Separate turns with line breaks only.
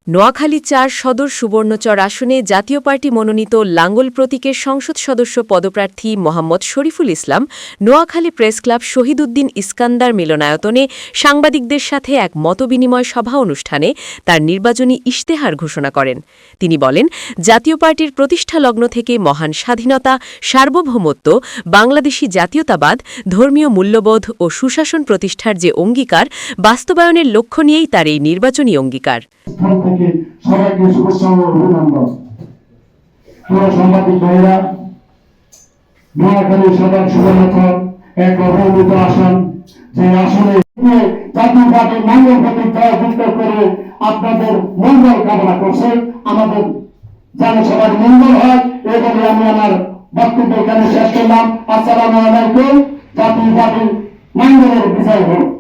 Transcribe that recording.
নোয়াখালী ৪ সদর সুবর্ণচর আসনে জাতীয় পার্টি মনোনীত লাঙ্গল প্রতীকের সংসদ সদস্য পদপ্রার্থী মোহাম্মদ শরীফুল ইসলাম নোয়াখালী প্রেসক্লাব শহীদউদ্দিন ইস্কান্দার মিলনায়তনে সাংবাদিকদের সাথে এক মতবিনিময় সভা অনুষ্ঠানে তার নির্বাচনী ইশতেহার ঘোষণা করেন। তিনি বলেন, জাতীয় পার্টির প্রতিষ্ঠালগ্ন থেকে মহান স্বাধীনতা, সার্বভৌমত্ব, বাংলাদেশি জাতীয়তাবাদ, ধর্মীয় মূল্যবোধ ও সুশাসন প্রতিষ্ঠার যে অঙ্গীকার, বাস্তবায়নের লক্ষ্য নিয়েই তার এই নির্বাচনী অঙ্গীকার।
সবাইকে শুভেচ্ছা ও অভিনন্দন। প্রিয় সাংবাদিক ভাইরা, নোয়াখালী সদর সুবর্ণচর এক অবহেলিত আসন, যে আসনে জাতীয় পার্টির মঙ্গল প্রতীক জয়যুক্ত করে আপনাদের মঙ্গল কামনা করছে। আমাদের যেন সবার মঙ্গল হয় এই বলে আমি আমার বক্তব্য এখানে শেষ করলাম। আসসালামু আলাইকুম। জাতীয় পার্টির মঙ্গলের বিজয় হোক।